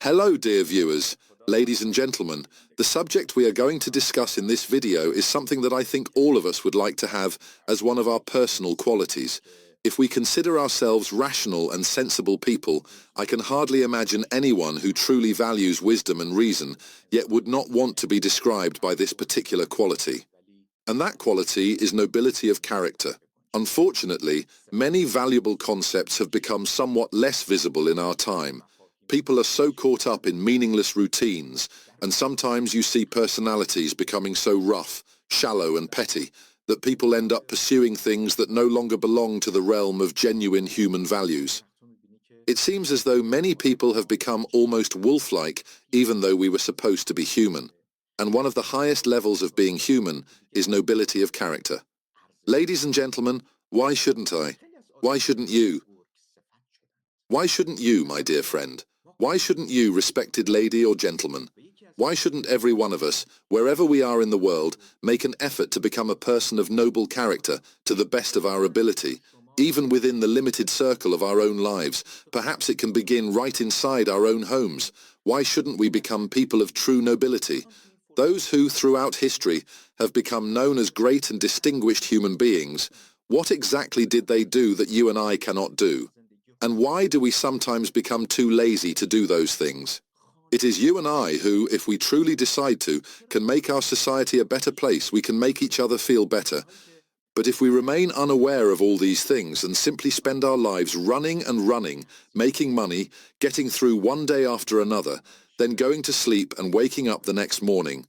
Hello, dear viewers, ladies and gentlemen. The subject we are going to discuss in this video is something that I think all of us would like to have as one of our personal qualities. If we consider ourselves rational and sensible people, I can hardly imagine anyone who truly values wisdom and reason, yet would not want to be described by this particular quality. And that quality is nobility of character. Unfortunately, many valuable concepts have become somewhat less visible in our time. People are so caught up in meaningless routines, and sometimes you see personalities becoming so rough, shallow and petty that people end up pursuing things that no longer belong to the realm of genuine human values. It seems as though many people have become almost wolf-like, even though we were supposed to be human. And one of the highest levels of being human is nobility of character. Ladies and gentlemen, why shouldn't I? Why shouldn't you? Why shouldn't you, my dear friend? Why shouldn't you, respected lady or gentleman? Why shouldn't every one of us, wherever we are in the world, make an effort to become a person of noble character to the best of our ability, even within the limited circle of our own lives? Perhaps it can begin right inside our own homes. Why shouldn't we become people of true nobility? Those who, throughout history, have become known as great and distinguished human beings, what exactly did they do that you and I cannot do? And why do we sometimes become too lazy to do those things? It is you and I who, if we truly decide to, can make our society a better place. We can make each other feel better. But if we remain unaware of all these things and simply spend our lives running and running, making money, getting through one day after another, then going to sleep and waking up the next morning,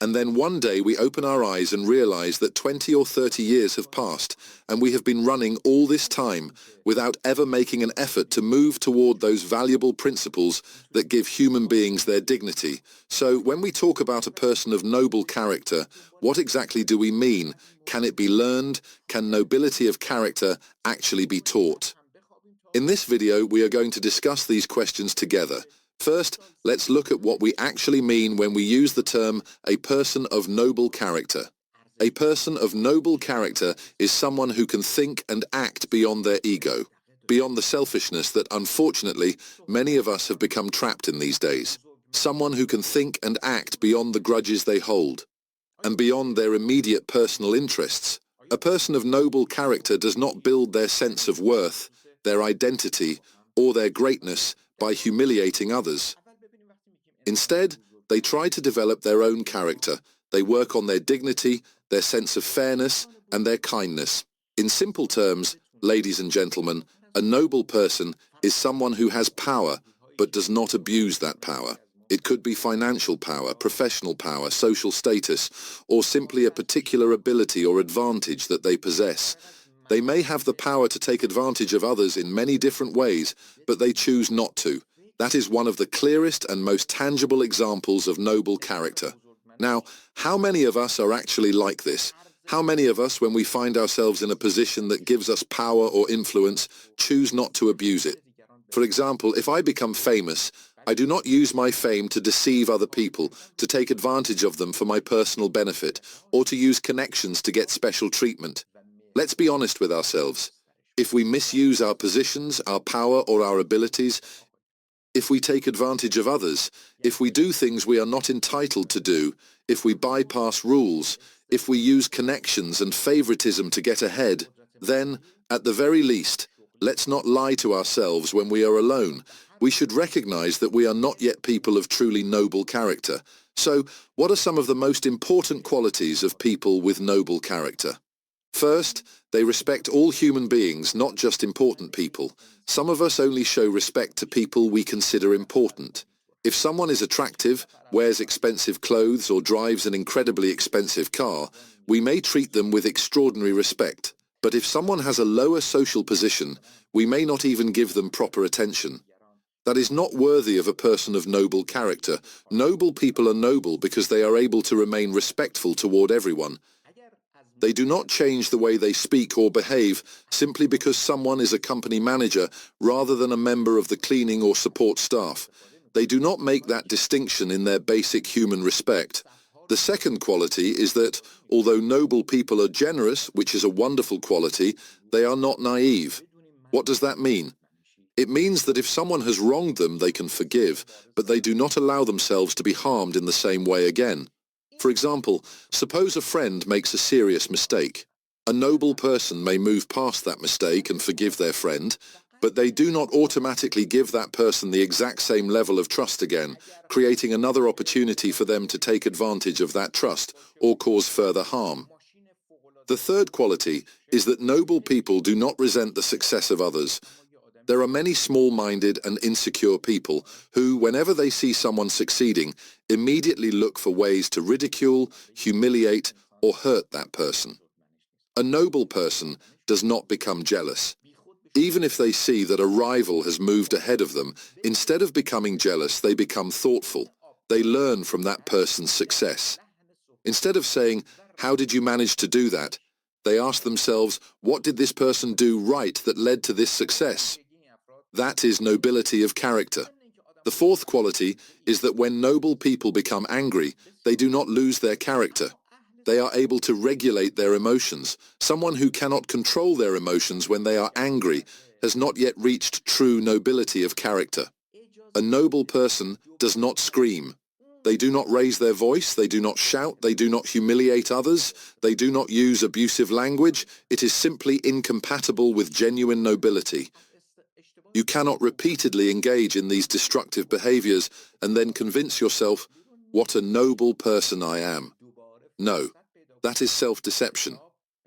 and then one day we open our eyes and realize that 20 or 30 years have passed, and we have been running all this time without ever making an effort to move toward those valuable principles that give human beings their dignity. So when we talk about a person of noble character, what exactly do we mean? Can it be learned? Can nobility of character actually be taught? In this video, we are going to discuss these questions together. First, let's look at what we actually mean when we use the term a person of noble character. A person of noble character is someone who can think and act beyond their ego, beyond the selfishness that unfortunately many of us have become trapped in these days. Someone who can think and act beyond the grudges they hold, and beyond their immediate personal interests. A person of noble character does not build their sense of worth, their identity, or their greatness by humiliating others. Instead, they try to develop their own character. They work on their dignity, their sense of fairness, and their kindness. In simple terms, ladies and gentlemen, a noble person is someone who has power, but does not abuse that power. It could be financial power, professional power, social status, or simply a particular ability or advantage that they possess. They may have the power to take advantage of others in many different ways, but they choose not to. That is one of the clearest and most tangible examples of noble character. Now, how many of us are actually like this? How many of us, when we find ourselves in a position that gives us power or influence, choose not to abuse it? For example, if I become famous, I do not use my fame to deceive other people, to take advantage of them for my personal benefit, or to use connections to get special treatment. Let's be honest with ourselves. If we misuse our positions, our power, or our abilities, if we take advantage of others, if we do things we are not entitled to do, if we bypass rules, if we use connections and favoritism to get ahead, then, at the very least, let's not lie to ourselves when we are alone. We should recognize that we are not yet people of truly noble character. So, what are some of the most important qualities of people with noble character? First, they respect all human beings, not just important people. Some of us only show respect to people we consider important. If someone is attractive, wears expensive clothes, or drives an incredibly expensive car, we may treat them with extraordinary respect. But if someone has a lower social position, we may not even give them proper attention. That is not worthy of a person of noble character. Noble people are noble because they are able to remain respectful toward everyone. They do not change the way they speak or behave simply because someone is a company manager rather than a member of the cleaning or support staff. They do not make that distinction in their basic human respect. The second quality is that, although noble people are generous, which is a wonderful quality, they are not naive. What does that mean? It means that if someone has wronged them, they can forgive, but they do not allow themselves to be harmed in the same way again. For example, suppose a friend makes a serious mistake. A noble person may move past that mistake and forgive their friend, but they do not automatically give that person the exact same level of trust again, creating another opportunity for them to take advantage of that trust or cause further harm. The third quality is that noble people do not resent the success of others. There are many small-minded and insecure people who, whenever they see someone succeeding, immediately look for ways to ridicule, humiliate, or hurt that person. A noble person does not become jealous. Even if they see that a rival has moved ahead of them, instead of becoming jealous, they become thoughtful. They learn from that person's success. Instead of saying, "How did you manage to do that?" they ask themselves, "What did this person do right that led to this success?" That is nobility of character. The fourth quality is that when noble people become angry, they do not lose their character. They are able to regulate their emotions. Someone who cannot control their emotions when they are angry has not yet reached true nobility of character. A noble person does not scream. They do not raise their voice, they do not shout, they do not humiliate others, they do not use abusive language. It is simply incompatible with genuine nobility. You cannot repeatedly engage in these destructive behaviors and then convince yourself, "What a noble person I am." No, that is self-deception.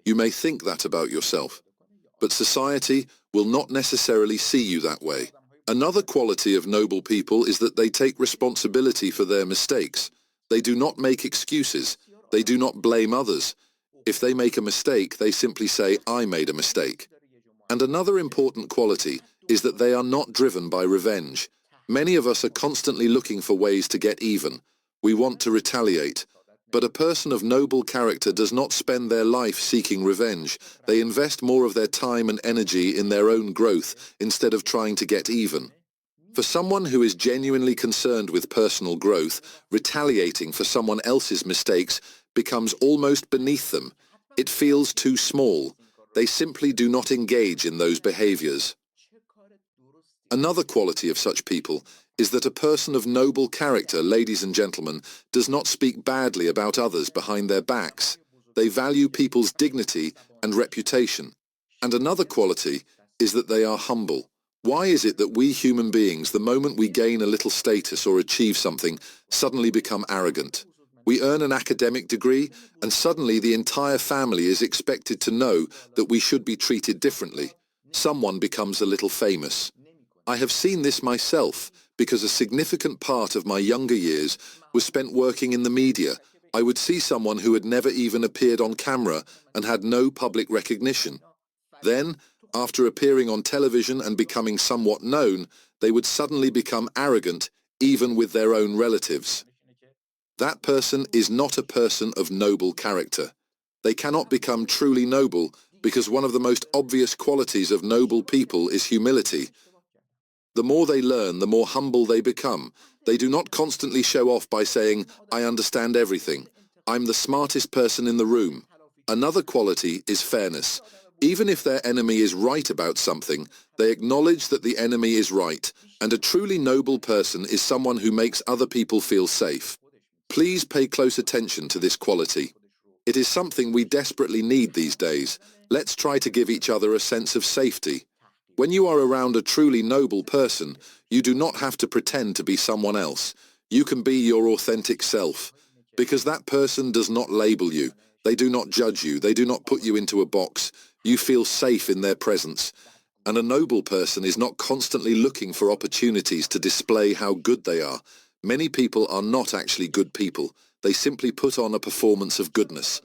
You may think that about yourself, but society will not necessarily see you that way. Another quality of noble people is that they take responsibility for their mistakes. They do not make excuses. They do not blame others. If they make a mistake, they simply say, "I made a mistake." And another important quality is that they are not driven by revenge. Many of us are constantly looking for ways to get even. We want to retaliate. But a person of noble character does not spend their life seeking revenge. They invest more of their time and energy in their own growth instead of trying to get even. For someone who is genuinely concerned with personal growth, retaliating for someone else's mistakes becomes almost beneath them. It feels too small. They simply do not engage in those behaviors. Another quality of such people is that a person of noble character, ladies and gentlemen, does not speak badly about others behind their backs. They value people's dignity and reputation. And another quality is that they are humble. Why is it that we human beings, the moment we gain a little status or achieve something, suddenly become arrogant? We earn an academic degree, and suddenly the entire family is expected to know that we should be treated differently. Someone becomes a little famous. I have seen this myself, because a significant part of my younger years was spent working in the media. I would see someone who had never even appeared on camera and had no public recognition. Then, after appearing on television and becoming somewhat known, they would suddenly become arrogant, even with their own relatives. That person is not a person of noble character. They cannot become truly noble because one of the most obvious qualities of noble people is humility. The more they learn, the more humble they become. They do not constantly show off by saying, "I understand everything. I'm the smartest person in the room." Another quality is fairness. Even if their enemy is right about something, they acknowledge that the enemy is right, and a truly noble person is someone who makes other people feel safe. Please pay close attention to this quality. It is something we desperately need these days. Let's try to give each other a sense of safety. When you are around a truly noble person, you do not have to pretend to be someone else. You can be your authentic self. Because that person does not label you. They do not judge you. They do not put you into a box. You feel safe in their presence. And a noble person is not constantly looking for opportunities to display how good they are. Many people are not actually good people. They simply put on a performance of goodness.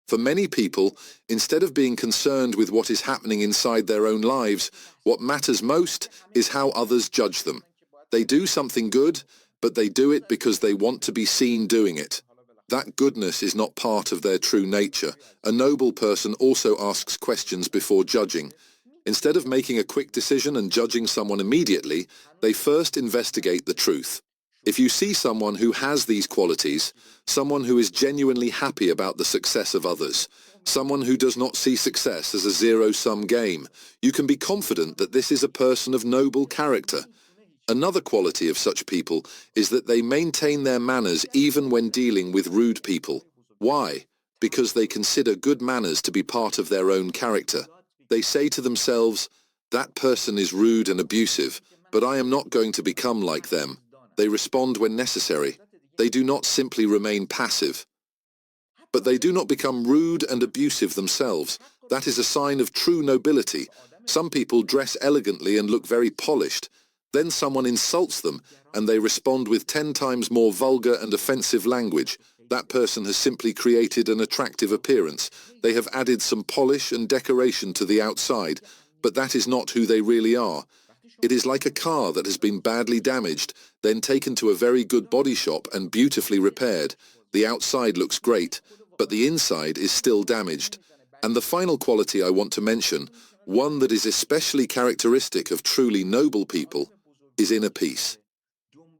For many people, instead of being concerned with what is happening inside their own lives, what matters most is how others judge them. They do something good, but they do it because they want to be seen doing it. That goodness is not part of their true nature. A noble person also asks questions before judging. Instead of making a quick decision and judging someone immediately, they first investigate the truth. If you see someone who has these qualities, someone who is genuinely happy about the success of others, someone who does not see success as a zero-sum game, you can be confident that this is a person of noble character. Another quality of such people is that they maintain their manners even when dealing with rude people. Why? Because they consider good manners to be part of their own character. They say to themselves, "That person is rude and abusive, but I am not going to become like them." They respond when necessary. They do not simply remain passive. But they do not become rude and abusive themselves. That is a sign of true nobility. Some people dress elegantly and look very polished. Then someone insults them, and they respond with 10 times more vulgar and offensive language. That person has simply created an attractive appearance. They have added some polish and decoration to the outside, but that is not who they really are. It is like a car that has been badly damaged, then taken to a very good body shop and beautifully repaired. The outside looks great, but the inside is still damaged. And the final quality I want to mention, one that is especially characteristic of truly noble people, is inner peace.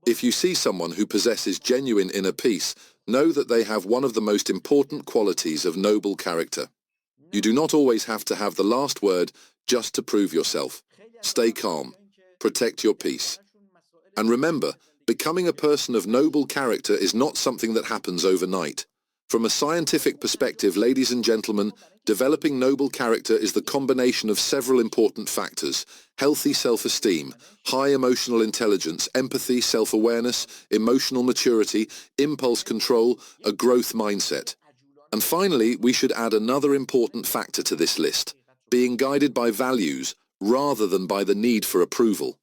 If you see someone who possesses genuine inner peace, know that they have one of the most important qualities of noble character. You do not always have to have the last word just to prove yourself. Stay calm. Protect your peace. And remember, becoming a person of noble character is not something that happens overnight. From a scientific perspective, ladies and gentlemen, developing noble character is the combination of several important factors: healthy self-esteem, high emotional intelligence, empathy, self-awareness, emotional maturity, impulse control, a growth mindset. And finally, we should add another important factor to this list: being guided by values rather than by the need for approval.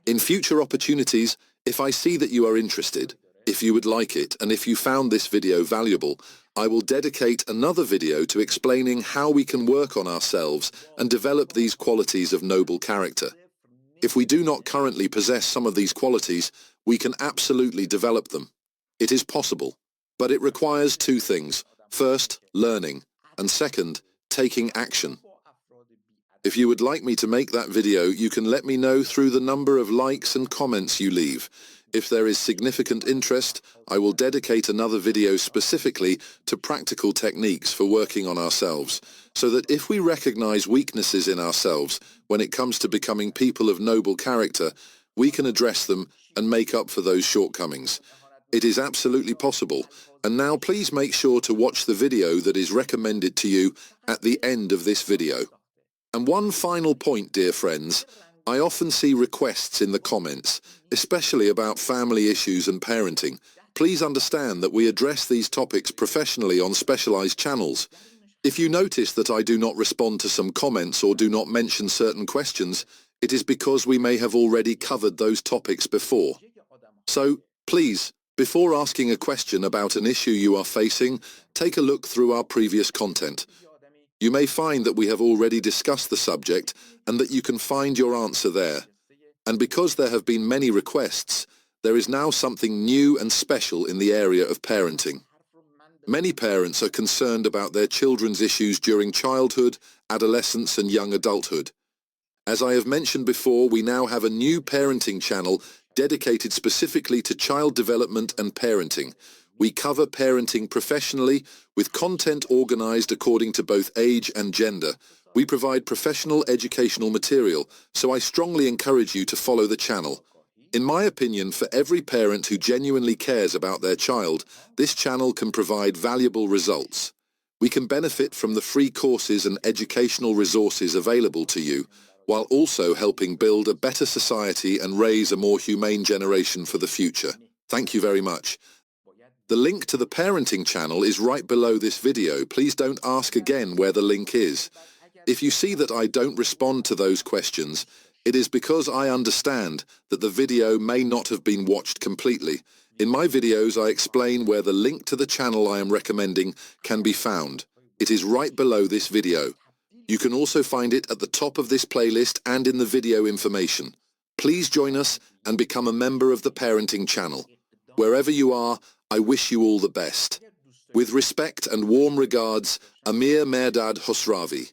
In future opportunities, if I see that you are interested, if you would like it, and if you found this video valuable, I will dedicate another video to explaining how we can work on ourselves and develop these qualities of noble character. If we do not currently possess some of these qualities, we can absolutely develop them. It is possible, but it requires two things. First, learning, and second, taking action. If you would like me to make that video, you can let me know through the number of likes and comments you leave. If there is significant interest, I will dedicate another video specifically to practical techniques for working on ourselves, so that if we recognize weaknesses in ourselves when it comes to becoming people of noble character, we can address them and make up for those shortcomings. It is absolutely possible, and now please make sure to watch the video that is recommended to you at the end of this video. And one final point, dear friends, I often see requests in the comments, especially about family issues and parenting. Please understand that we address these topics professionally on specialized channels. If you notice that I do not respond to some comments or do not mention certain questions, it is because we may have already covered those topics before. So, please, before asking a question about an issue you are facing, take a look through our previous content. You may find that we have already discussed the subject and that you can find your answer there. And because there have been many requests, there is now something new and special in the area of parenting. Many parents are concerned about their children's issues during childhood, adolescence, and young adulthood. As I have mentioned before, we now have a new parenting channel dedicated specifically to child development and parenting. We cover parenting professionally, with content organized according to both age and gender. We provide professional educational material, so I strongly encourage you to follow the channel. In my opinion, for every parent who genuinely cares about their child, this channel can provide valuable results. We can benefit from the free courses and educational resources available to you, while also helping build a better society and raise a more humane generation for the future. Thank you very much. The link to the parenting channel is right below this video. Please don't ask again where the link is. If you see that I don't respond to those questions, it is because I understand that the video may not have been watched completely. In my videos, I explain where the link to the channel I am recommending can be found. It is right below this video. You can also find it at the top of this playlist and in the video information. Please join us and become a member of the parenting channel. Wherever you are, I wish you all the best. With respect and warm regards, Amir Mehrdad Khosravi.